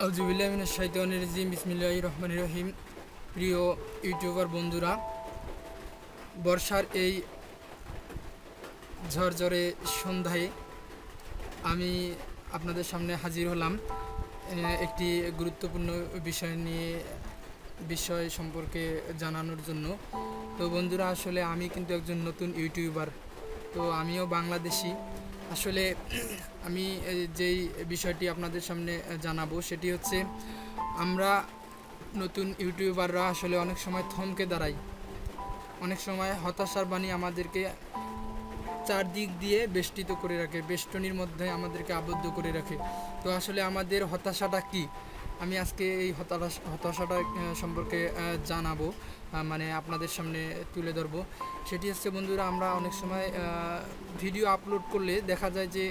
আউযুবিল্লাহি মিনাশ শাইতানির রাজিম বিসমিল্লাহির রহমানির রহিম। প্রিয় ইউটিউবার বন্ধুরা, বর্ষার এই ঝরঝরে সন্ধ্যায় আমি আপনাদের সামনে হাজির হলাম একটি গুরুত্বপূর্ণ বিষয় সম্পর্কে জানানোর জন্য। তো বন্ধুরা, আসলে আমি কিন্তু একজন নতুন ইউটিউবার। তো আমিও বাংলাদেশি। আসলে আমি যেই বিষয়টি আপনাদের সামনে জানাবো সেটি হচ্ছে, আমরা নতুন ইউটিউবাররা আসলে অনেক সময় থমকে দাঁড়াই, অনেক সময় হতাশার বাণী আমাদেরকে চারদিক দিয়ে বেষ্টিত করে রাখে, বেষ্টনীর মধ্যে আমাদেরকে আবদ্ধ করে রাখে। তো আসলে আমাদের হতাশাটা কি, আমি আজকে এই হতাশাটা সম্পর্কে জানাবো, মানে আপনাদের সামনে তুলে ধরবো। সেটি হচ্ছে বন্ধুরা, আমরা অনেক সময় ভিডিও আপলোড করলে দেখা যায় যে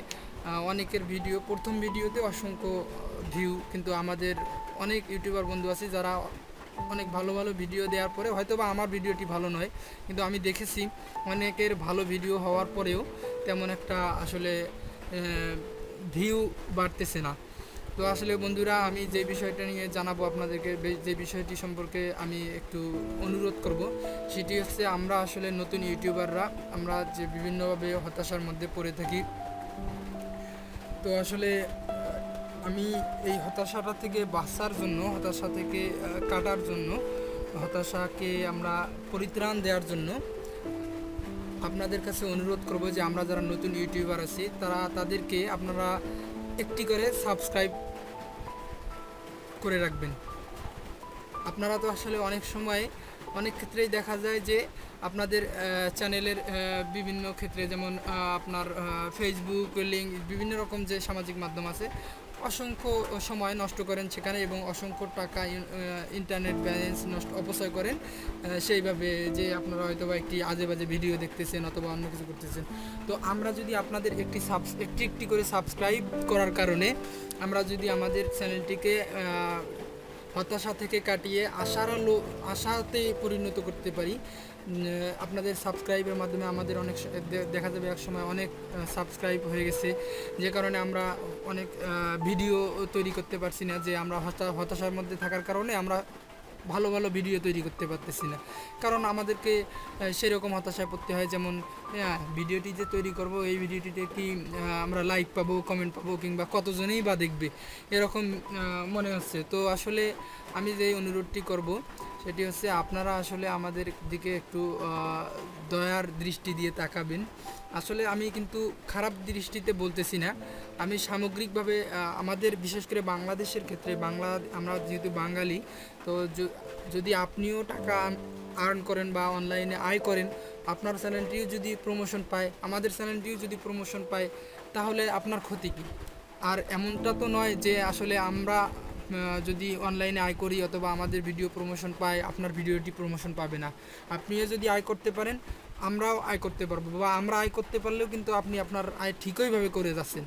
অনেকের ভিডিও, প্রথম ভিডিওতে অসংখ্য ভিউ, কিন্তু আমাদের অনেক ইউটিউবার বন্ধু আছে যারা অনেক ভালো ভালো ভিডিও দেওয়ার পরে হয়তো বা আমার ভিডিওটি ভালো নয়, কিন্তু আমি দেখেছি অনেকের ভালো ভিডিও হওয়ার পরেও তেমন একটা আসলে ভিউ বাড়তেছে না। তো আসলে বন্ধুরা, আমি যে বিষয়টা নিয়ে জানাবো আপনাদেরকে, যে বিষয়টি সম্পর্কে আমি একটু অনুরোধ করব, সেটি হচ্ছে আমরা আসলে নতুন ইউটিউবাররা আমরা যে বিভিন্নভাবে হতাশার মধ্যে পড়ে থাকি। তো আসলে আমি এই হতাশাটা থেকে বাঁচার জন্য, হতাশা থেকে কাটার জন্য, হতাশাকে আমরা পরিত্রাণ দেওয়ার জন্য আপনাদের কাছে অনুরোধ করব যে আমরা যারা নতুন ইউটিউবার আছি তাদেরকে আপনারা একটি করে সাবস্ক্রাইব করে রাখবেন। আপনারা তো আসলে অনেক সময়, অনেক ক্ষেত্রেই দেখা যায় যে আপনাদের চ্যানেলের বিভিন্ন ক্ষেত্রে, যেমন আপনার ফেসবুক লিঙ্ক, বিভিন্ন রকম যে সামাজিক মাধ্যম আছে, অসংখ্য সময় নষ্ট করেন সেখানে এবং অসংখ্য টাকা ইন্টারনেট ব্যালেন্স অপচয় করেন সেইভাবে, যে আপনারা হয়তো বা একটি আজে বাজে ভিডিও দেখতেছেন অথবা অন্য কিছু করতেছেন। তো আমরা যদি আপনাদের একটি করে সাবস্ক্রাইব করার কারণে আমরা যদি আমাদের চ্যানেলটিকে হতাশা থেকে কাটিয়ে আশাতে পরিণত করতে পারি, আপনাদের সাবস্ক্রাইবের মাধ্যমে আমাদের অনেক দেখা যাবে এক সময় অনেক সাবস্ক্রাইব হয়ে গেছে, যে কারণে আমরা অনেক ভিডিও তৈরি করতে পারছি না, যে আমরা হতাশার মধ্যে থাকার কারণে আমরা ভালো ভালো ভিডিও তৈরি করতে পারতেছি না, কারণ আমাদেরকে সেরকম হতাশায় পড়তে হয়। যেমন ভিডিওটি যে তৈরি করব, এই ভিডিওটিতে কি আমরা লাইক পাবো, কমেন্ট পাবো, কিংবা কতজনেই বা দেখবে, এরকম মনে হচ্ছে। তো আসলে আমি যে অনুরোধটি করব সেটি হচ্ছে, আপনারা আসলে আমাদের দিকে একটু দয়ার দৃষ্টি দিয়ে তাকাবেন। আসলে আমি কিন্তু খারাপ দৃষ্টিতে বলতেছি না, আমি সামগ্রিকভাবে আমাদের বিশেষ করে বাংলাদেশের ক্ষেত্রে, আমরা যেহেতু বাঙালি, তো যদি আপনিও টাকা আর্ন করেন বা অনলাইনে আয় করেন, আপনার চ্যানেলটিও যদি প্রমোশন পায়, আমাদের চ্যানেলটিও যদি প্রমোশন পায়, তাহলে আপনার ক্ষতি কী? আর এমনটা তো নয় যে আসলে আমরা যদি অনলাইনে আয় করি অথবা আমাদের ভিডিও প্রমোশন পায়, আপনার ভিডিওটি প্রমোশন পাবে না। আপনিও যদি আয় করতে পারেন, আমরাও আয় করতে পারবো, বা আমরা আয় করতে পারলেও কিন্তু আপনি আপনার আয় ঠিকইভাবে করে যাচ্ছেন।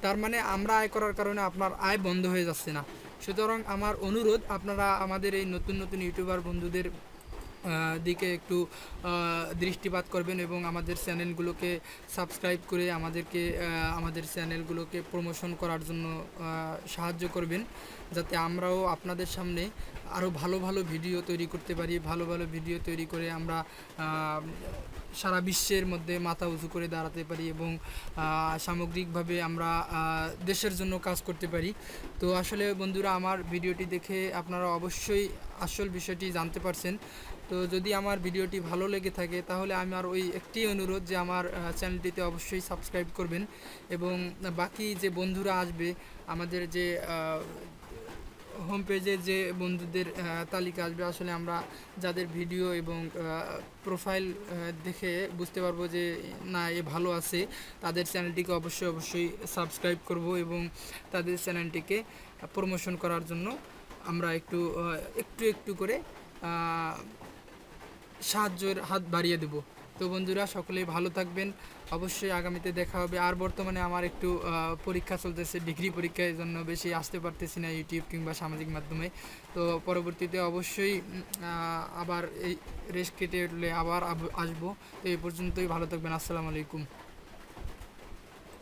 তার মানে আমরা আয় করার কারণে আপনার আয় বন্ধ হয়ে যাচ্ছে না। সুতরাং আমার অনুরোধ, আপনারা আমাদের এই নতুন নতুন ইউটিউবার বন্ধুদের দিকে একটু দৃষ্টিপাত করবেন এবং আমাদের চ্যানেলগুলোকে সাবস্ক্রাইব করে আমাদের চ্যানেলগুলোকে প্রমোশন করার জন্য সাহায্য করবেন, যাতে আমরাও আপনাদের সামনে আরও ভালো ভালো ভিডিও তৈরি করতে পারি, ভালো ভালো ভিডিও তৈরি করে আমরা সারা বিশ্বের মধ্যে মাথা উঁচু করে দাঁড়াতে পারি এবং সামগ্রিকভাবে আমরা দেশের জন্য কাজ করতে পারি। তো আসলে বন্ধুরা, আমার ভিডিওটি দেখে আপনারা অবশ্যই আসল বিষয়টি জানতে পারছেন। তো যদি আমার ভিডিওটি ভালো লেগে থাকে, তাহলে আমার ওই একটি অনুরোধ যে আমার চ্যানেলটিতে অবশ্যই সাবস্ক্রাইব করবেন, এবং বাকি যে বন্ধুরা আসবে, আমাদের যে হোম পেজে যে বন্ধুদের তালিকা আসবে, আসলে আমরা যাদের ভিডিও এবং প্রোফাইল দেখে বুঝতে পারবো যে না, এ ভালো আছে, তাদের চ্যানেলটিকে অবশ্যই সাবস্ক্রাইব করব এবং তাদের চ্যানেলটিকে প্রমোশন করার জন্য আমরা একটু একটু করে সাহায্যের হাত বাড়িয়ে দেব। তো বন্ধুরা, সকলেই ভালো থাকবেন, অবশ্যই আগামীতে দেখা হবে। আর বর্তমানে আমার একটু পরীক্ষা চলতেছে, ডিগ্রি পরীক্ষা, এই জন্য বেশি আসতে পারতেছি না ইউটিউব কিংবা সামাজিক মাধ্যমে। তো পরবর্তীতে অবশ্যই আবার এই রেস্ট কেটে উঠলে আবার আসবো। তো এই পর্যন্তই, ভালো থাকবেন। আসসালামু আলাইকুম।